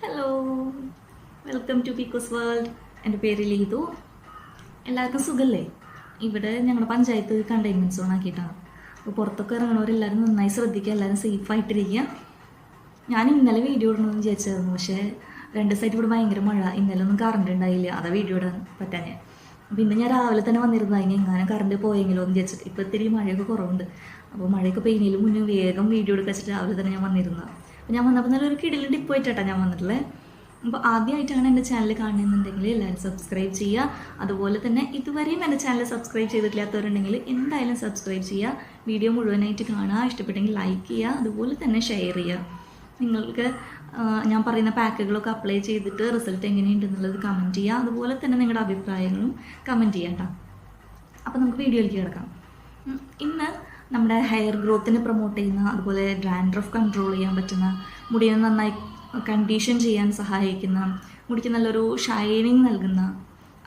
Hello, welcome to Peekoos world. എൻ്റെ പേര് ലീതു. എല്ലാവർക്കും സുഖമല്ലേ? ഇവിടെ ഞങ്ങളുടെ പഞ്ചായത്ത് കണ്ടെയ്ൻമെൻറ്റ് സോൺ ആക്കിയിട്ടാണ്. അപ്പോൾ പുറത്തൊക്കെ ഇറങ്ങണവരെല്ലാവരും നന്നായി ശ്രദ്ധിക്കുക, എല്ലാവരും സേഫായിട്ടിരിക്കുക. ഞാൻ ഇന്നലെ വീഡിയോ ഇടണമെന്ന് വിചാരിച്ചായിരുന്നു, പക്ഷേ 2 ദിവസമായിട്ട് ഇവിടെ ഭയങ്കര മഴ. ഇന്നലെ ഒന്നും കറണ്ട് ഉണ്ടായില്ല, അതാ വീഡിയോ ഇടാൻ പറ്റാഞ്ഞേ. അപ്പോൾ ഇന്ന് ഞാൻ രാവിലെ തന്നെ വന്നിരുന്നു, അതിന് എങ്ങനെ കറണ്ട് പോയെങ്കിലോ എന്ന് വിചാരിച്ചിട്ട്. ഇപ്പോൾ ഇത്തിരി മഴയൊക്കെ കുറവുണ്ട്. അപ്പോൾ മഴയൊക്കെ പെയ്യുന്നതിന് മുന്നേ വേഗം വീഡിയോ എടുക്കാൻ വെച്ചിട്ട് രാവിലെ തന്നെ ഞാൻ വന്നിരുന്നത്. അപ്പോൾ ഞാൻ വന്നപ്പോൾ നല്ലൊരു കിടിലൻ ടിപ്പ് പോയിട്ടാണ് ഞാൻ വന്നിട്ടുള്ളത്. അപ്പോൾ ആദ്യമായിട്ടാണ് എൻ്റെ ചാനൽ കാണുന്നുണ്ടെങ്കിൽ എല്ലാവരും സബ്സ്ക്രൈബ് ചെയ്യുക. അതുപോലെ തന്നെ ഇതുവരെയും എൻ്റെ ചാനൽ സബ്സ്ക്രൈബ് ചെയ്തിട്ടില്ലാത്തവരുണ്ടെങ്കിൽ എന്തായാലും സബ്സ്ക്രൈബ് ചെയ്യുക. വീഡിയോ മുഴുവനായിട്ട് കാണുക, ഇഷ്ടപ്പെട്ടെങ്കിൽ ലൈക്ക് ചെയ്യുക, അതുപോലെ തന്നെ ഷെയർ ചെയ്യുക. നിങ്ങൾക്ക് ഞാൻ പറയുന്ന പാക്കുകളൊക്കെ അപ്ലൈ ചെയ്തിട്ട് റിസൾട്ട് എങ്ങനെയുണ്ടെന്നുള്ളത് കമൻറ്റ് ചെയ്യുക. അതുപോലെ തന്നെ നിങ്ങളുടെ അഭിപ്രായങ്ങളും കമൻറ്റ് ചെയ്യാം കേട്ടോ. അപ്പോൾ നമുക്ക് വീഡിയോയിലേക്ക് കിടക്കാം. ഇന്ന് നമ്മുടെ ഹെയർ ഗ്രോത്തിനെ പ്രൊമോട്ട് ചെയ്യുന്ന, അതുപോലെ ഡാൻഡ്രഫ് കൺട്രോൾ ചെയ്യാൻ പറ്റുന്ന, മുടിയെ നന്നായി കണ്ടീഷൻ ചെയ്യാൻ സഹായിക്കുന്ന, മുടിക്ക് നല്ലൊരു ഷൈനിങ് നൽകുന്ന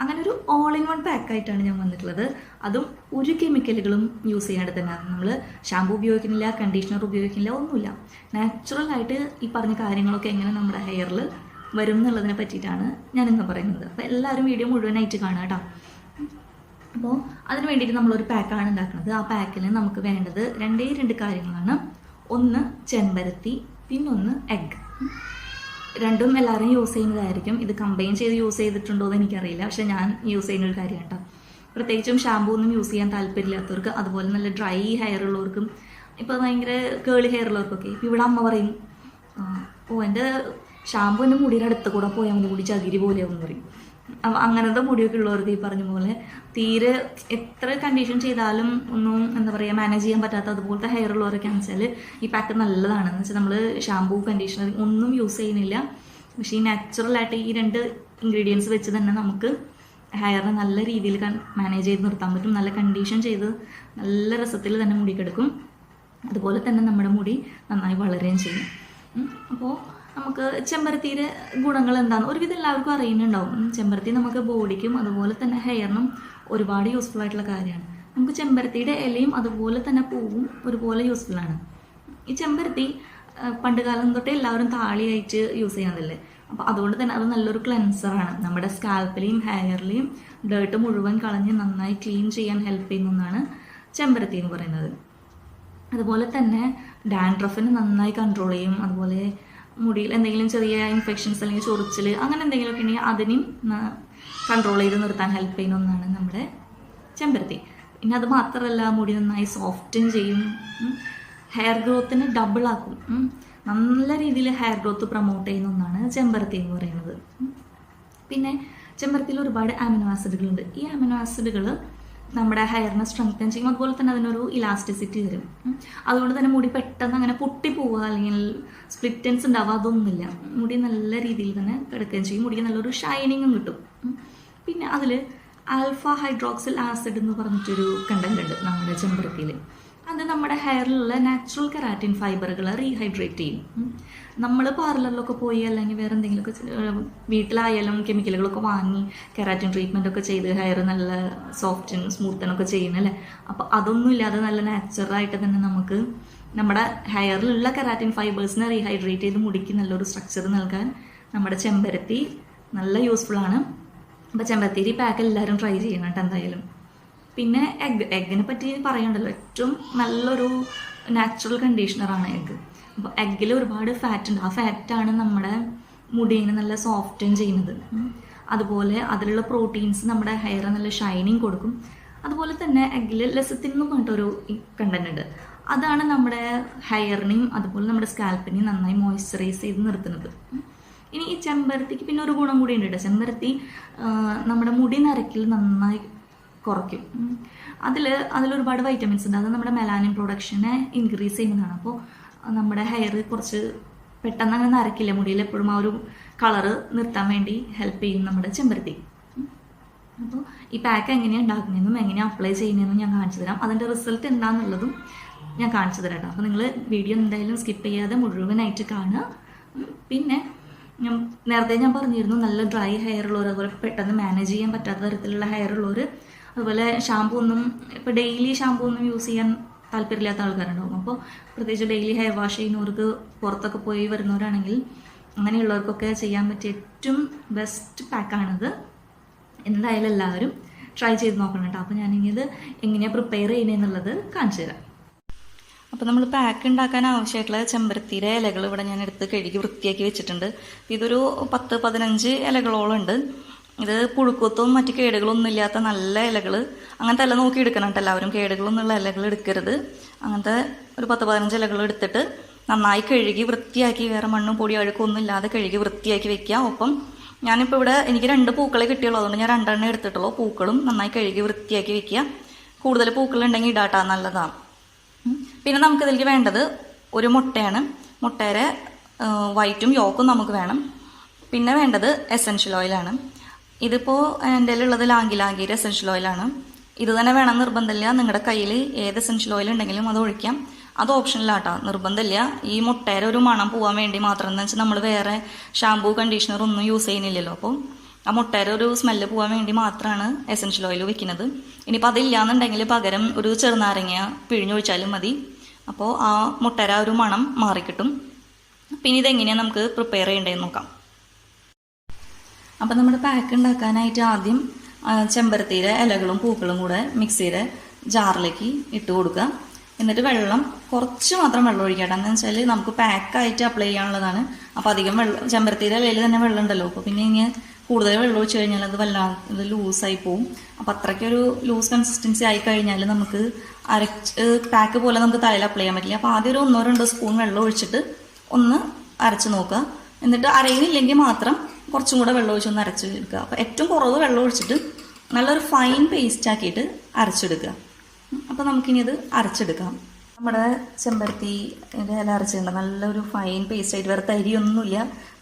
അങ്ങനെ ഒരു ഓൾ ഇൻ വൺ പാക്കായിട്ടാണ് ഞാൻ വന്നിട്ടുള്ളത്. അതും ഒരു കെമിക്കലുകളും യൂസ് ചെയ്യാണ്ട് തന്നെ. നമ്മൾ ഷാമ്പു ഉപയോഗിക്കുന്നില്ല, കണ്ടീഷണർ ഉപയോഗിക്കുന്നില്ല, ഒന്നുമില്ല. നാച്ചുറലായിട്ട് ഈ പറഞ്ഞ കാര്യങ്ങളൊക്കെ എങ്ങനെ നമ്മുടെ ഹെയറിൽ വരും എന്നുള്ളതിനെ പറ്റിയിട്ടാണ് ഞാനിന്ന് പറയുന്നത്. അപ്പോൾ എല്ലാവരും വീഡിയോ മുഴുവനായിട്ട് കാണുക കേട്ടോ. അപ്പോൾ അതിന് വേണ്ടിയിട്ട് നമ്മളൊരു പാക്കാണ് ഉണ്ടാക്കുന്നത്. ആ പാക്കിൽ നമുക്ക് വേണ്ടത് 2 കാര്യങ്ങളാണ്. ഒന്ന് ചെമ്പരത്തി, പിന്നൊന്ന് എഗ്. രണ്ടും എല്ലാവരും യൂസ് ചെയ്യുന്നതായിരിക്കും. ഇത് കമ്പൈൻ ചെയ്ത് യൂസ് ചെയ്തിട്ടുണ്ടോ എന്ന് എനിക്കറിയില്ല, പക്ഷെ ഞാൻ യൂസ് ചെയ്യുന്ന ഒരു കാര്യം കേട്ടോ. പ്രത്യേകിച്ചും ഷാമ്പൂ ഒന്നും യൂസ് ചെയ്യാൻ താല്പര്യമില്ലാത്തവർക്ക്, അതുപോലെ നല്ല ഡ്രൈ ഹെയർ ഉള്ളവർക്കും, ഇപ്പോൾ ഭയങ്കര കേളി ഹെയർ ഉള്ളവർക്കൊക്കെ. ഇപ്പോൾ ഇവിടെ അമ്മ പറയും, എൻ്റെ ഷാമ്പൂ എൻ്റെ മുടിയുടെ അടുത്ത് കൂടെ പോയാൽ മതി, മുടി ചകിരി പോലെയാവും പറയും. അപ്പം അങ്ങനത്തെ മുടിയൊക്കെ ഉള്ളവർക്ക് ഈ പറഞ്ഞ പോലെ തീരെ എത്ര കണ്ടീഷൻ ചെയ്താലും ഒന്നും എന്താ പറയുക മാനേജ് ചെയ്യാൻ പറ്റാത്ത അതുപോലത്തെ ഹെയർ ഉള്ളവരൊക്കെ വെച്ചാൽ ഈ പാക്ക് നല്ലതാണ്. എന്ന് വെച്ചാൽ നമ്മൾ ഷാമ്പൂ കണ്ടീഷണർ ഒന്നും യൂസ് ചെയ്യുന്നില്ല, പക്ഷേ ഈ നാച്ചുറലായിട്ട് ഈ 2 ഇൻഗ്രീഡിയൻസ് വെച്ച് തന്നെ നമുക്ക് ഹെയറിനെ നല്ല രീതിയിൽ മാനേജ് ചെയ്ത് നിർത്താൻ പറ്റും. നല്ല കണ്ടീഷൻ ചെയ്ത് നല്ല രസത്തിൽ തന്നെ മുടിക്കെടുക്കും. അതുപോലെ തന്നെ നമ്മുടെ മുടി നന്നായി വളരുകയും ചെയ്യും. അപ്പോൾ നമുക്ക് ചെമ്പരത്തിയുടെ ഗുണങ്ങൾ എന്താണെന്ന് ഒരുവിധം എല്ലാവർക്കും അറിയുന്നുണ്ടാവും. ചെമ്പരത്തി നമുക്ക് ബോഡിക്കും അതുപോലെ തന്നെ ഹെയറിനും ഒരുപാട് യൂസ്ഫുൾ ആയിട്ടുള്ള കാര്യമാണ്. നമുക്ക് ചെമ്പരത്തിയുടെ ഇലയും അതുപോലെ തന്നെ പൂവും ഒരുപോലെ യൂസ്ഫുള്ളാണ്. ഈ ചെമ്പരത്തി പണ്ട് കാലം തൊട്ടേ എല്ലാവരും താളിയായിട്ട് യൂസ് ചെയ്യുന്നതല്ലേ. അപ്പോൾ അതുകൊണ്ട് തന്നെ അത് നല്ലൊരു ക്ലെൻസറാണ്. നമ്മുടെ സ്കാൽപ്പിലെയും ഹെയറിലെയും ഡേർട്ട് മുഴുവൻ കളഞ്ഞ് നന്നായി ക്ലീൻ ചെയ്യാൻ ഹെൽപ്പ് ചെയ്യുന്ന ഒന്നാണ് ചെമ്പരത്തി എന്ന് പറയുന്നത്. അതുപോലെ തന്നെ ഡാൻഡ്രഫിനെ നന്നായി കൺട്രോൾ ചെയ്യും. അതുപോലെ മുടിയിൽ എന്തെങ്കിലും ചെറിയ ഇൻഫെക്ഷൻസ് അല്ലെങ്കിൽ ചൊറിച്ചിൽ അങ്ങനെ എന്തെങ്കിലുമൊക്കെ ഉണ്ടെങ്കിൽ അതിനെയും കൺട്രോൾ ചെയ്ത് നിർത്താൻ ഹെൽപ്പ് ചെയ്യുന്ന ഒന്നാണ് നമ്മുടെ ചെമ്പരത്തി. പിന്നെ അത് മാത്രമല്ല, മുടി നന്നായി സോഫ്റ്റൻ ചെയ്യും, ഹെയർ ഗ്രോത്തിന് ഡബിളാക്കും. നല്ല രീതിയിൽ ഹെയർ ഗ്രോത്ത് പ്രൊമോട്ട് ചെയ്യുന്ന ഒന്നാണ് ചെമ്പരത്തി എന്ന് പറയുന്നത്. പിന്നെ ചെമ്പരത്തിയിൽ ഒരുപാട് അമിനോ ആസിഡുകളുണ്ട്. ഈ അമിനോ ആസിഡുകൾ നമ്മുടെ ഹെയറിനെ സ്ട്രെങ്തൻ ചെയ്യും. അതുപോലെ തന്നെ അതിനൊരു ഇലാസ്റ്റിസിറ്റി വരും. അതുകൊണ്ട് തന്നെ മുടി പെട്ടെന്ന് അങ്ങനെ പൊട്ടിപ്പോവുക അല്ലെങ്കിൽ സ്പ്ലിറ്റൻസ് ഉണ്ടാവുക അതൊന്നുമില്ല. മുടി നല്ല രീതിയിൽ തന്നെ കിടക്കുകയും ചെയ്യും. മുടിക്ക് നല്ലൊരു ഷൈനിങ്ങും കിട്ടും. പിന്നെ അതിൽ ആൽഫ ഹൈഡ്രോക്സിൽ ആസിഡ് എന്ന് പറഞ്ഞിട്ടൊരു കണ്ടന്റ് ഉണ്ട് നമ്മുടെ ചെമ്പരത്തിയിൽ. അത് നമ്മുടെ ഹെയറിലുള്ള നാച്ചുറൽ കെരാറ്റിൻ ഫൈബറുകളെ റീഹൈഡ്രേറ്റ് ചെയ്യും. നമ്മൾ പാർലറിലൊക്കെ പോയി അല്ലെങ്കിൽ വേറെ എന്തെങ്കിലുമൊക്കെ വീട്ടിലായാലും കെമിക്കലുകളൊക്കെ വാങ്ങി കെരാറ്റിൻ ട്രീറ്റ്മെൻ്റ് ഒക്കെ ചെയ്ത് ഹെയർ നല്ല സോഫ്റ്റും സ്മൂത്തനൊക്കെ ചെയ്യുന്നല്ലേ. അപ്പോൾ അതൊന്നും ഇല്ലാതെ നല്ല നാച്ചുറലായിട്ട് തന്നെ നമുക്ക് നമ്മുടെ ഹെയറിലുള്ള കെരാറ്റിൻ ഫൈബേഴ്സിനെ റീഹൈഡ്രേറ്റ് ചെയ്ത് മുടിക്ക് നല്ലൊരു സ്ട്രക്ചർ നൽകാൻ നമ്മുടെ ചെമ്പരത്തി നല്ല യൂസ്ഫുള്ളാണ്. അപ്പോൾ ചെമ്പരത്തി പാക്ക് എല്ലാവരും ട്രൈ ചെയ്യണം കേട്ടോ എന്തായാലും. പിന്നെ എഗ്ഗിനെ പറ്റി പറയണ്ടല്ലോ, ഏറ്റവും നല്ലൊരു നാച്ചുറൽ കണ്ടീഷണറാണ് എഗ്ഗ്. അപ്പോൾ എഗ്ഗിൽ ഒരുപാട് ഫാറ്റ് ഉണ്ട്. ആ ഫാറ്റാണ് നമ്മുടെ മുടീനെ നല്ല സോഫ്റ്റൻ ചെയ്യുന്നത്. അതുപോലെ അതിലുള്ള പ്രോട്ടീൻസ് നമ്മുടെ ഹെയറിന് നല്ല ഷൈനിങ് കൊടുക്കും. അതുപോലെ തന്നെ എഗ്ഗിൽ ലെസത്തിൻ എന്ന് പറഞ്ഞിട്ടൊരു കണ്ടന്റ് ഉണ്ട്. അതാണ് നമ്മുടെ ഹെയറിനെയും അതുപോലെ നമ്മുടെ സ്കാൽപ്പിനെയും നന്നായി മോയ്സ്ചറൈസ് ചെയ്ത് നിർത്തുന്നത്. ഇനി ഈ ചെമ്പരത്തിക്ക് പിന്നെ ഒരു ഗുണം കൂടി ഉണ്ട്. ചെമ്പരത്തി നമ്മുടെ മുടി നരക്കിൽ നന്നായി കുറയ്ക്കും. അതിലൊരുപാട് വൈറ്റമിൻസ് ഉണ്ട്. അത് നമ്മുടെ മെലാനിൻ പ്രൊഡക്ഷനെ ഇൻക്രീസ് ചെയ്യുന്നതാണ്. അപ്പോൾ നമ്മുടെ ഹെയർ കുറച്ച് പെട്ടെന്ന് അങ്ങനെ നരക്കില്ല. മുടിയിൽ എപ്പോഴും ആ ഒരു കളറ് നിർത്താൻ വേണ്ടി ഹെൽപ്പ് ചെയ്യും നമ്മുടെ ചെമ്പരത്തി. അപ്പോൾ ഈ പാക്ക് എങ്ങനെയാണ് ഉണ്ടാക്കുന്നതെന്നും എങ്ങനെയാണ് അപ്ലൈ ചെയ്യുന്നതെന്നും ഞാൻ കാണിച്ചു തരാം. അതിൻ്റെ റിസൾട്ട് എന്താണെന്നുള്ളതും ഞാൻ കാണിച്ചു തരാം കേട്ടോ. അപ്പോൾ നിങ്ങൾ വീഡിയോ എന്തായാലും സ്കിപ്പ് ചെയ്യാതെ മുഴുവനായിട്ട് കാണുക. പിന്നെ നേരത്തെ ഞാൻ പറഞ്ഞിരുന്നു, നല്ല ഡ്രൈ ഹെയർ ഉള്ളവർ, അതുപോലെ പെട്ടെന്ന് മാനേജ് ചെയ്യാൻ പറ്റാത്ത തരത്തിലുള്ള ഹെയർ ഉള്ളവർ, അതുപോലെ ഷാമ്പൂ ഒന്നും ഇപ്പോൾ ഡെയിലി ഷാമ്പൂ ഒന്നും യൂസ് ചെയ്യാൻ താല്പര്യമില്ലാത്ത ആൾക്കാരുണ്ടാവും. അപ്പോൾ പ്രത്യേകിച്ച് ഡെയിലി ഹെയർ വാഷ് ചെയ്യുന്നവർക്ക്, പുറത്തൊക്കെ പോയി വരുന്നവരാണെങ്കിൽ അങ്ങനെയുള്ളവർക്കൊക്കെ ചെയ്യാൻ പറ്റിയ ഏറ്റവും ബെസ്റ്റ് പാക്കാണിത്. എന്തായാലും എല്ലാവരും ട്രൈ ചെയ്ത് നോക്കണം കേട്ടോ. അപ്പോൾ ഞാനിത് എങ്ങനെയാണ് പ്രിപ്പയർ ചെയ്യുന്നതെന്നുള്ളത് കാണിച്ചു തരാം. അപ്പോൾ നമ്മൾ പാക്ക് ഉണ്ടാക്കാൻ ആവശ്യമായിട്ടുള്ള ചെമ്പരത്തിയുടെ ഇലകൾ ഇവിടെ ഞാൻ എടുത്ത് കഴുകി വൃത്തിയാക്കി വെച്ചിട്ടുണ്ട്. ഇതൊരു 10-15 ഇലകളോളം ഉണ്ട്. ഇത് പുഴുക്കത്തും മറ്റു കേടുകളൊന്നും ഇല്ലാത്ത നല്ല ഇലകൾ, അങ്ങനത്തെ ഇല നോക്കി എടുക്കണം കേട്ടോ എല്ലാവരും. കേടുകളൊന്നുള്ള ഇലകൾ എടുക്കരുത്. അങ്ങനത്തെ ഒരു 10-15 ഇലകൾ എടുത്തിട്ട് നന്നായി കഴുകി വൃത്തിയാക്കി, വേറെ മണ്ണും പൊടി അഴുക്കൊന്നും ഇല്ലാതെ കഴുകി വൃത്തിയാക്കി വെക്കുക. ഒപ്പം ഞാനിപ്പോൾ ഇവിടെ എനിക്ക് 2 പൂക്കളെ കിട്ടിയുള്ളൂ, അതുകൊണ്ട് ഞാൻ 2 എണ്ണം എടുത്തിട്ടുള്ളൂ. പൂക്കളും നന്നായി കഴുകി വൃത്തിയാക്കി വെക്കുക. കൂടുതൽ പൂക്കളുണ്ടെങ്കിൽ ഇടാട്ടാ, നല്ലതാണ്. പിന്നെ നമുക്കിതിലേക്ക് വേണ്ടത് ഒരു മുട്ടയാണ്. മുട്ടയുടെ വൈറ്റും യോക്കും നമുക്ക് വേണം. പിന്നെ വേണ്ടത് എസൻഷ്യൽ ഓയിലാണ്. ഇതിപ്പോൾ എൻ്റെ ഉള്ളത് ലാങ്കിയുടെ എസൻഷ്യൽ ഓയിലാണ്. ഇത് തന്നെ വേണം നിർബന്ധമില്ല. നിങ്ങളുടെ കയ്യിൽ ഏത് എസൻഷ്യൽ ഓയിൽ ഉണ്ടെങ്കിലും അത് ഒഴിക്കാം. അത് ഓപ്ഷനിലാട്ടോ, നിർബന്ധമില്ല. ഈ മുട്ടയുടെ ഒരു മണം പോകാൻ വേണ്ടി മാത്രം. എന്ന് വെച്ചാൽ നമ്മൾ വേറെ ഷാമ്പൂ കണ്ടീഷണർ ഒന്നും യൂസ് ചെയ്യുന്നില്ലല്ലോ. അപ്പോൾ ആ മുട്ടയുടെ ഒരു സ്മെല്ല് പോകാൻ വേണ്ടി മാത്രമാണ് എസൻഷ്യൽ ഓയിൽ വെക്കുന്നത്. ഇനിയിപ്പോൾ അതില്ലാന്നുണ്ടെങ്കിൽ പകരം ഒരു ചെറുനാരങ്ങ പിഴിഞ്ഞൊഴിച്ചാലും മതി. അപ്പോൾ ആ മുട്ടയുടെ ഒരു മണം മാറിക്കിട്ടും. പിന്നെ ഇതെങ്ങനെയാണ് നമുക്ക് പ്രിപ്പയർ ചെയ്യേണ്ടതെന്ന് നോക്കാം. അപ്പോൾ നമ്മുടെ പാക്ക് ഉണ്ടാക്കാനായിട്ട് ആദ്യം ചെമ്പരത്തിയുടെ ഇലകളും പൂക്കളും കൂടെ മിക്സിയുടെ ജാറിലേക്ക് ഇട്ട് കൊടുക്കുക. എന്നിട്ട് വെള്ളം കുറച്ച് മാത്രം വെള്ളം ഒഴിക്കട്ടെ. എന്ന് വെച്ചാൽ നമുക്ക് പാക്കായിട്ട് അപ്ലൈ ചെയ്യാനുള്ളതാണ്. അപ്പോൾ അധികം വെള്ളം, ചെമ്പരത്തിയുടെ ഇലയിൽ തന്നെ വെള്ളം ഉണ്ടല്ലോ. അപ്പോൾ പിന്നെ ഇങ്ങനെ കൂടുതൽ വെള്ളം ഒഴിച്ച് കഴിഞ്ഞാൽ അത് വല്ലാതെ ലൂസായി പോവും. അപ്പോൾ അത്രയ്ക്കൊരു ലൂസ് കൺസിസ്റ്റൻസി ആയി കഴിഞ്ഞാൽ നമുക്ക് പാക്ക് പോലെ നമുക്ക് തലയിൽ അപ്ലൈ ചെയ്യാൻ പറ്റില്ല. അപ്പോൾ ആദ്യം ഒരു 1-2 സ്പൂൺ വെള്ളം ഒഴിച്ചിട്ട് ഒന്ന് അരച്ച് നോക്കുക. എന്നിട്ട് അരയുന്നില്ലെങ്കിൽ മാത്രം കുറച്ചും കൂടെ വെള്ളം ഒഴിച്ചൊന്ന് അരച്ച് എടുക്കുക. അപ്പോൾ ഏറ്റവും കുറവ് വെള്ളം ഒഴിച്ചിട്ട് നല്ലൊരു ഫൈൻ പേസ്റ്റ് ആക്കിയിട്ട് അരച്ചെടുക്കുക. അപ്പോൾ നമുക്കിനി അത് അരച്ചെടുക്കാം. നമ്മുടെ ചെമ്പരത്തിൻ്റെ ഇല അരച്ചിട്ടുണ്ട്. നല്ലൊരു ഫൈൻ പേസ്റ്റ് ആയിട്ട്, വേറെ തരിയൊന്നുമില്ല,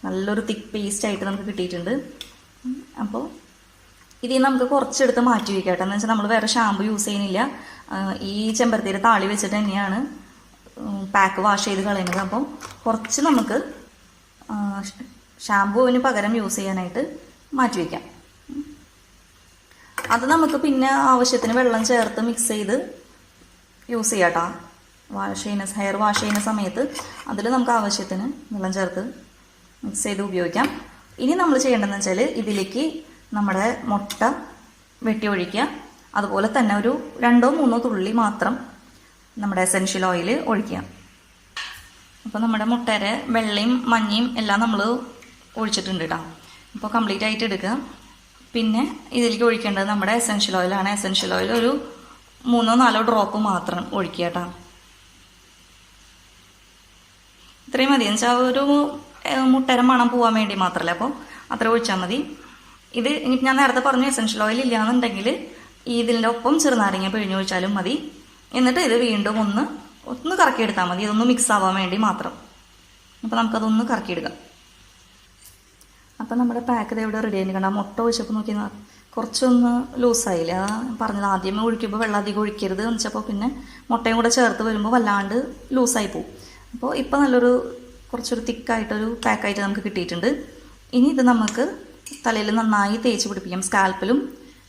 നല്ലൊരു തിക്ക് പേസ്റ്റ് ആയിട്ട് നമുക്ക് കിട്ടിയിട്ടുണ്ട്. അപ്പോൾ ഇതിൽ നമുക്ക് കുറച്ചെടുത്ത് മാറ്റി വയ്ക്കട്ടെ. എന്ന് വെച്ചാൽ നമ്മൾ വേറെ ഷാമ്പു യൂസ് ചെയ്യുന്നില്ല. ഈ ചെമ്പരത്തിയുടെ താളി വെച്ചിട്ട് തന്നെയാണ് പാക്ക് വാഷ് ചെയ്ത് കളയുന്നത്. അപ്പോൾ കുറച്ച് നമുക്ക് ഷാമ്പുവിന് പകരം യൂസ് ചെയ്യാനായിട്ട് മാറ്റി വയ്ക്കാം. അത് നമുക്ക് പിന്നെ ആവശ്യത്തിന് വെള്ളം ചേർത്ത് മിക്സ് ചെയ്ത് യൂസ് ചെയ്യാം കേട്ടോ. ഹെയർ വാഷ് ചെയ്യുന്ന സമയത്ത് അതിൽ നമുക്ക് ആവശ്യത്തിന് വെള്ളം ചേർത്ത് മിക്സ് ചെയ്ത് ഉപയോഗിക്കാം. ഇനി നമ്മൾ ചെയ്യേണ്ടതെന്ന് വെച്ചാൽ ഇതിലേക്ക് നമ്മുടെ മുട്ട വെട്ടി ഒഴിക്കുക. അതുപോലെ തന്നെ ഒരു 2-3 തുള്ളി മാത്രം നമ്മുടെ എസൻഷ്യൽ ഓയിൽ ഒഴിക്കുക. അപ്പോൾ നമ്മുടെ മുട്ടയുടെ വെള്ളയും മഞ്ഞയും എല്ലാം നമ്മൾ ഒഴിച്ചിട്ടുണ്ട് കേട്ടോ. അപ്പോൾ കംപ്ലീറ്റ് ആയിട്ട് എടുക്കുക. പിന്നെ ഇതിലേക്ക് ഒഴിക്കേണ്ടത് നമ്മുടെ എസൻഷ്യൽ ഓയിലാണ്. എസൻഷ്യൽ ഓയിൽ ഒരു 3-4 ഡ്രോപ്പ് മാത്രം ഒഴിക്കുക കേട്ടോ. ഇത്രയും മതി. എന്ന് വെച്ചാൽ ഒരു മുട്ടയുടെ മണം പോകാൻ വേണ്ടി മാത്രമല്ല, അപ്പോൾ അത്ര ഒഴിച്ചാൽ മതി. ഇത് ഇനിയിപ്പോൾ ഞാൻ നേരത്തെ പറഞ്ഞു എസൻഷ്യൽ ഓയിൽ ഇല്ലയെന്നുണ്ടെങ്കിൽ ഇതിൻ്റെ ഒപ്പം ചെറുനാരങ്ങ പിഴിഞ്ഞൊഴിച്ചാലും മതി. എന്നിട്ട് ഇത് വീണ്ടും ഒന്ന് കറക്കിയെടുത്താൽ മതി. ഇതൊന്ന് മിക്സ് ആവാൻ വേണ്ടി മാത്രം. അപ്പോൾ നമുക്കതൊന്ന് കറക്കിയെടുക്കാം. അപ്പം നമ്മുടെ പാക്ക് ഇവിടെ റെഡി ആയിട്ട് കണ്ടാൽ മുട്ട ഒഴിച്ചപ്പോൾ നോക്കി കുറച്ചൊന്ന് ലൂസായില്ല. പറഞ്ഞത് ആദ്യമേ ഒഴിക്കുമ്പോൾ വെള്ളം അധികം ഒഴിക്കരുത് എന്ന് വെച്ചപ്പോൾ പിന്നെ മുട്ടയും കൂടെ ചേർത്ത് വരുമ്പോൾ വല്ലാണ്ട് ലൂസായി പോവും. അപ്പോൾ ഇപ്പോൾ നല്ലൊരു കുറച്ചൊരു തിക്കായിട്ടൊരു പാക്കായിട്ട് നമുക്ക് കിട്ടിയിട്ടുണ്ട്. ഇനി ഇത് നമുക്ക് തലയിൽ നന്നായി തേച്ച് പിടിപ്പിക്കാം. സ്കാൽപ്പിലും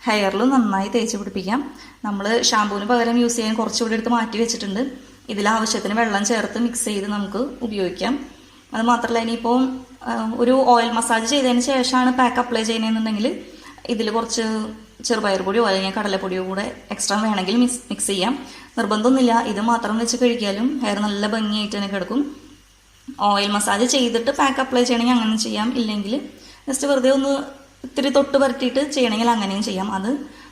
ഹെയറിലും നന്നായി തേച്ച് പിടിപ്പിക്കാം. നമ്മൾ ഷാമ്പൂവിന് പകരം യൂസ് ചെയ്യാൻ കുറച്ചുകൂടി എടുത്ത് മാറ്റി വെച്ചിട്ടുണ്ട്. ഇതിലാവശ്യത്തിന് വെള്ളം ചേർത്ത് മിക്സ് ചെയ്ത് നമുക്ക് ഉപയോഗിക്കാം. അത് മാത്രമല്ല, ഇനിയിപ്പോൾ ഒരു ഓയിൽ മസാജ് ചെയ്തതിന് ശേഷമാണ് പാക്ക് അപ്ലൈ ചെയ്യുന്നതെന്നുണ്ടെങ്കിൽ ഇതിൽ കുറച്ച് ചെറുപയർ പൊടിയോ അല്ലെങ്കിൽ കടലപ്പൊടിയോ കൂടെ എക്സ്ട്രാ വേണമെങ്കിൽ മിക്സ് ചെയ്യാം. നിർബന്ധമൊന്നുമില്ല. ഇത് മാത്രം വെച്ച് കഴിക്കാലും ഹെയർ നല്ല ഭംഗിയായിട്ട് തന്നെ കിടക്കും. ഓയിൽ മസാജ് ചെയ്തിട്ട് പാക്ക് അപ്ലൈ ചെയ്യണമെങ്കിൽ അങ്ങനെ ചെയ്യാം. ഇല്ലെങ്കിൽ ജസ്റ്റ് വെറുതെ ഒന്ന് ഇത്തിരി തൊട്ട് പരട്ടിയിട്ട് ചെയ്യണമെങ്കിൽ അങ്ങനെയും ചെയ്യാം. അത്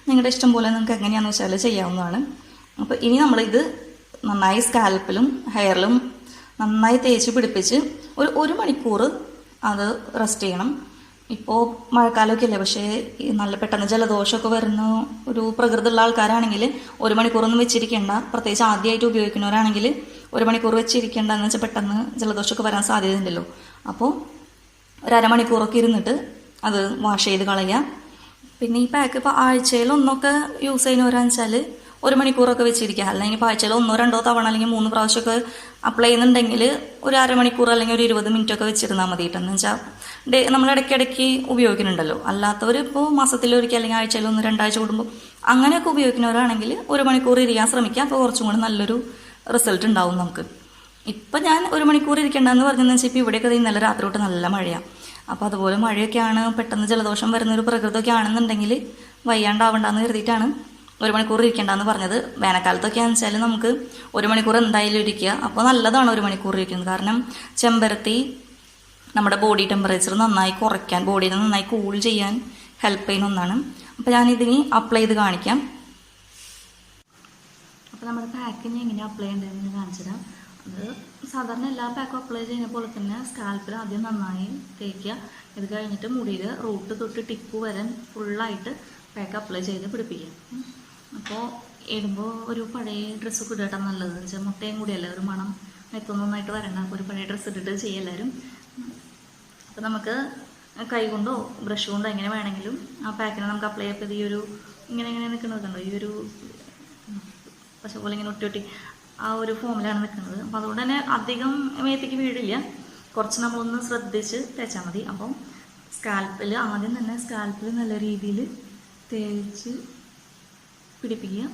നിങ്ങളുടെ ഇഷ്ടം പോലെ നിങ്ങൾക്ക് എങ്ങനെയാണെന്ന് വെച്ചാൽ ചെയ്യാവുന്നതാണ്. അപ്പോൾ ഇനി നമ്മളിത് നന്നായി സ്കാൽപ്പിലും ഹെയറിലും നന്നായി തേച്ച് പിടിപ്പിച്ച് ഒരു മണിക്കൂർ അത് റെസ്റ്റ് ചെയ്യണം. ഇപ്പോൾ മഴക്കാലമൊക്കെ അല്ലേ, പക്ഷേ നല്ല പെട്ടെന്ന് ജലദോഷമൊക്കെ വരുന്ന ഒരു പ്രകൃതിയുള്ള ആൾക്കാരാണെങ്കിൽ 1 മണിക്കൂറൊന്നും വെച്ചിരിക്കേണ്ട. പ്രത്യേകിച്ച് ആദ്യമായിട്ട് ഉപയോഗിക്കുന്നവരാണെങ്കിൽ 1 മണിക്കൂർ വെച്ചിരിക്കേണ്ടതെന്ന് വെച്ചാൽ പെട്ടെന്ന് ജലദോഷമൊക്കെ വരാൻ സാധ്യതയുണ്ടല്ലോ. അപ്പോൾ ഒരു അരമണിക്കൂറൊക്കെ ഇരുന്നിട്ട് അത് വാഷ് ചെയ്ത് കളയുക. പിന്നെ ഈ പാക്ക് ഇപ്പോൾ ആഴ്ചയിലൊന്നൊക്കെ യൂസ് ചെയ്യുന്നവരാണെന്ന് വെച്ചാൽ 1 മണിക്കൂറൊക്കെ വെച്ചിരിക്കുക. അല്ലെങ്കിൽ ഇപ്പോൾ ആഴ്ചയിൽ 1-2 തവണ അല്ലെങ്കിൽ 3 പ്രാവശ്യമൊക്കെ അപ്ലൈ ചെയ്യുന്നുണ്ടെങ്കിൽ ഒരു അരമണിക്കൂർ അല്ലെങ്കിൽ ഒരു 20 മിനിറ്റൊക്കെ വെച്ചിരുന്നാൽ മതിയിട്ടെന്ന് വെച്ചാൽ നമ്മൾ ഇടയ്ക്കിടയ്ക്ക് ഉപയോഗിക്കുന്നുണ്ടല്ലോ. അല്ലാത്തവർ ഇപ്പോൾ മാസത്തിലൊരിക്കൽ അല്ലെങ്കിൽ ആഴ്ചയിൽ 1-2 ആഴ്ച കൂടുമ്പോൾ അങ്ങനെയൊക്കെ ഉപയോഗിക്കുന്നവരാണെങ്കിൽ 1 മണിക്കൂർ ഇരിക്കാൻ ശ്രമിക്കുക. അപ്പോൾ കുറച്ചും കൂടി നല്ലൊരു റിസൾട്ട് ഉണ്ടാവും നമുക്ക്. ഇപ്പം ഞാൻ 1 മണിക്കൂർ ഇരിക്കേണ്ടതെന്ന് പറഞ്ഞതെന്ന് വെച്ചാൽ ഇപ്പോൾ ഇവിടെയൊക്കെ ഇന്നലെ രാത്രി തൊട്ട് നല്ല മഴയാണ്. അപ്പോൾ അതുപോലെ മഴയൊക്കെയാണ്, പെട്ടെന്ന് ജലദോഷം വരുന്നൊരു പ്രകൃതമൊക്കെ ആണെന്നുണ്ടെങ്കിൽ വയ്യാണ്ടാവണ്ടെന്ന് കരുതിയിട്ടാണ് 1 മണിക്കൂർ ഇരിക്കേണ്ടതെന്ന് പറഞ്ഞത്. വേനൽക്കാലത്തൊക്കെ ആണെന്ന് വെച്ചാൽ നമുക്ക് 1 മണിക്കൂർ എന്തായാലും ഇരിക്കുക. അപ്പോൾ നല്ലതാണ് 1 മണിക്കൂർ ഇരിക്കുന്നത്. കാരണം ചെമ്പരത്തി നമ്മുടെ ബോഡി ടെമ്പറേച്ചർ നന്നായി കുറയ്ക്കാൻ, ബോഡിയെ നന്നായി കൂൾ ചെയ്യാൻ ഹെൽപ്പ് ചെയ്യുന്ന ഒന്നാണ്. അപ്പോൾ ഞാനിതിന് അപ്ലൈ ചെയ്ത് കാണിക്കാം. അപ്പോൾ നമ്മുടെ പാക്കിന് എങ്ങനെ അപ്ലൈ ചെയ്യേണ്ടതെന്ന് കാണിച്ചു തരാം. അത് സാധാരണ എല്ലാ പാക്കും അപ്ലൈ ചെയ്യുന്ന പോലെ തന്നെ സ്കാൽപ്പിൽ ആദ്യം നന്നായി തേക്കുക. ഇത് കഴിഞ്ഞിട്ട് മുടിയിൽ റൂട്ട് തൊട്ട് ടിപ്പ് വരെ ഫുള്ളായിട്ട് പാക്ക് അപ്ലൈ ചെയ്ത് പിടിപ്പിക്കുക. അപ്പോൾ ഇടുമ്പോൾ ഒരു പഴയ ഡ്രസ്സൊക്കെ ഇടട്ടാ നല്ലത്. വെച്ചാൽ മുട്ടയും കൂടിയല്ല, ഒരു മണം മെത്തൊന്നൊന്നായിട്ട് വരണ്ട. അപ്പോൾ ഒരു പഴയ ഡ്രസ്സ് ഇട്ടിട്ട് ചെയ്യുക എല്ലാവരും. അപ്പോൾ നമുക്ക് കൈ കൊണ്ടോ ബ്രഷ് കൊണ്ടോ എങ്ങനെ വേണമെങ്കിലും ആ പാക്കിനെ നമുക്ക് അപ്ലൈ ചെയ്യപ്പോൾ ഈ ഒരു ഇങ്ങനെ നിൽക്കുന്നതുണ്ടോ, ഈ ഒരു പക്ഷെ പോലെ ഇങ്ങനെ ഒട്ടി ആ ഒരു ഫോമിലാണ് നിൽക്കുന്നത്. അപ്പോൾ അതുകൊണ്ട് തന്നെ അധികം മേത്തേക്ക് വീഴില്ല, കുറച്ച് നമ്മളൊന്ന് ശ്രദ്ധിച്ച് തേച്ചാൽ മതി. അപ്പം സ്കാൽപ്പിൽ ആദ്യം തന്നെ സ്കാൽപ്പിൽ നല്ല രീതിയിൽ തേച്ച് പിടിപ്പിക്കുക.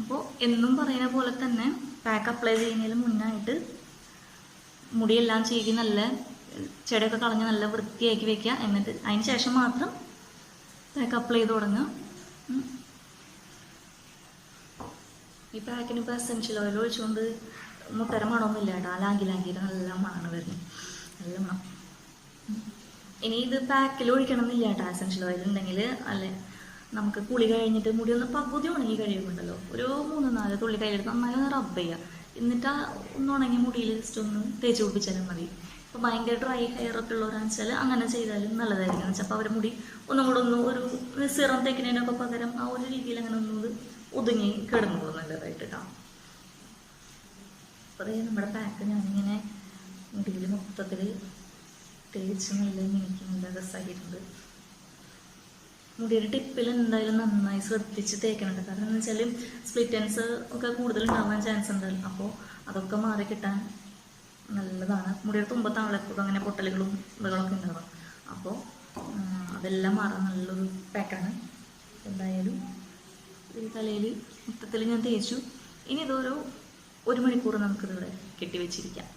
അപ്പോൾ എന്നും പറയുന്ന പോലെ തന്നെ പാക്ക് അപ്ലൈ ചെയ്യുന്നതിന് മുന്നായിട്ട് മുടിയെല്ലാം ചീകി നല്ല ചെടിയൊക്കെ കളഞ്ഞ് നല്ല വൃത്തിയാക്കി വെക്കുക. എന്നിട്ട് അതിന് ശേഷം മാത്രം പാക്ക് അപ്ലൈ ചെയ്ത് തുടങ്ങുക. ഈ പാക്കിന് ഇപ്പോൾ എസെൻഷ്യൽ ഓയിൽ ഒഴിച്ചുകൊണ്ട് മുട്ടര മണമൊന്നുമില്ല കേട്ടോ. ലാങ്കിയുടെ നല്ല മണമാണ് വരുന്നത്, നല്ല മണം. ഇനി ഇത് പാക്കിൽ ഒഴിക്കണം എന്നില്ല കേട്ടോ. എസെൻഷ്യൽ ഓയിൽ ഉണ്ടെങ്കിൽ അല്ലേ നമുക്ക് കുളി കഴിഞ്ഞിട്ട് മുടി ഒന്ന് പകുതി ഉണങ്ങി കഴിയുമ്പോണ്ടല്ലോ ഒരു 3-4 തുള്ളി കയ്യിലെടുത്ത് നന്നായി ഒന്ന് റബ്ബ് ചെയ്യുക. എന്നിട്ട് ഒന്ന് ഉണങ്ങി മുടിയിൽ ജസ്റ്റ് ഒന്ന് തേച്ച് പിടിപ്പിച്ചാലും മതി. ഇപ്പോൾ ഭയങ്കര ഡ്രൈ ഹെയർ ഒക്കെ ഉള്ളവരാണെന്ന് വെച്ചാൽ അങ്ങനെ ചെയ്താലും നല്ലതായിരിക്കും. എന്ന് വെച്ചാൽ അപ്പോൾ അവരുടെ മുടി ഒന്നും കൂടെ ഒരു സിറം തേക്കുന്നതിനൊക്കെ പകരം ആ ഒരു രീതിയിൽ അങ്ങനെ ഒന്നത് ഒതുങ്ങി കിടന്നോളൂ നല്ലതായിട്ട് കേട്ടോ. അപ്പോൾ അതേ നമ്മുടെ പാക്ക് ഞാനിങ്ങനെ മുടിയിൽ മൊത്തത്തിൽ തേച്ച് നല്ല എനിക്ക് നല്ല രസമാക്കിയിട്ടുണ്ട്. മുടിയുടെ ടിപ്പിൽ എന്തായാലും നന്നായി ശ്രദ്ധിച്ച് തേക്കണുണ്ട്. കാരണം എന്ന് വെച്ചാൽ സ്പ്ലിറ്റൻസ് ഒക്കെ കൂടുതൽ ഉണ്ടാവാൻ ചാൻസ് ഉണ്ടല്ലോ. അപ്പോൾ അതൊക്കെ മാറി കിട്ടാൻ നല്ലതാണ്. മുടിയുടെ തുമ്പത്താണല്ലോ എപ്പോഴും അങ്ങനെ പൊട്ടലുകളും ഇതുകളൊക്കെ ഉണ്ടാവാം. അപ്പോൾ അതെല്ലാം മാറാൻ നല്ലൊരു പാക്കാണ്. എന്തായാലും ഈ തലയിൽ മൊത്തത്തിൽ ഞാൻ തേച്ചു. ഇനി ഇതൊരു 1 മണിക്കൂർ നമുക്കിതിവിടെ കെട്ടിവെച്ചിരിക്കാം.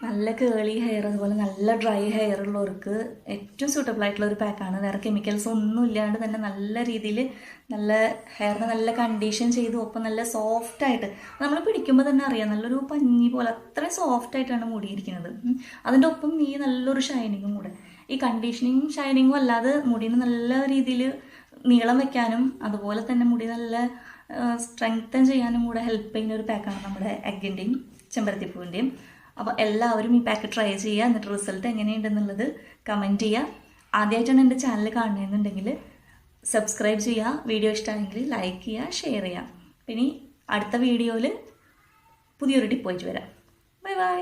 നല്ല കേളി ഹെയർ അതുപോലെ നല്ല ഡ്രൈ ഹെയർ ഉള്ളവർക്ക് ഏറ്റവും സൂട്ടബിൾ ആയിട്ടുള്ള ഒരു പാക്കാണ്. വേറെ കെമിക്കൽസ് ഒന്നും ഇല്ലാണ്ട് തന്നെ നല്ല രീതിയിൽ നല്ല ഹെയറിനെ നല്ല കണ്ടീഷൻ ചെയ്തു. ഒപ്പം നല്ല സോഫ്റ്റായിട്ട് നമ്മൾ പിടിക്കുമ്പോൾ തന്നെ അറിയാം, നല്ലൊരു പഞ്ഞി പോലെ അത്രയും സോഫ്റ്റായിട്ടാണ് മുടിയിരിക്കുന്നത്. അതിൻ്റെ ഒപ്പം ഈ നല്ലൊരു ഷൈനിങ്ങും കൂടെ. ഈ കണ്ടീഷനിങ്ങും ഷൈനിങ്ങും അല്ലാതെ മുടിന് നല്ല രീതിയിൽ നീളം വെക്കാനും അതുപോലെ തന്നെ മുടി നല്ല സ്ട്രെങ്തൻ ചെയ്യാനും കൂടെ ഹെൽപ്പ് ചെയ്യുന്ന ഒരു പാക്കാണ് നമ്മുടെ എഗ്ഗിൻ്റെയും ചെമ്പരത്തിപ്പൂവിൻ്റെയും. അപ്പോൾ എല്ലാവരും ഈ പാക്ക് ട്രൈ ചെയ്യുക. എന്നിട്ട് റിസൾട്ട് എങ്ങനെയുണ്ടെന്നുള്ളത് കമൻറ്റ് ചെയ്യുക. ആദ്യമായിട്ടാണ് എൻ്റെ ചാനൽ കാണുന്നതെന്നുണ്ടെങ്കിൽ സബ്സ്ക്രൈബ് ചെയ്യുക. വീഡിയോ ഇഷ്ടമാണെങ്കിൽ ലൈക്ക് ചെയ്യുക, ഷെയർ ചെയ്യുക. പിന്നെ അടുത്ത വീഡിയോയിൽ പുതിയൊരു ടിപ്പ് ആയിട്ട് വരാം. Bye bye.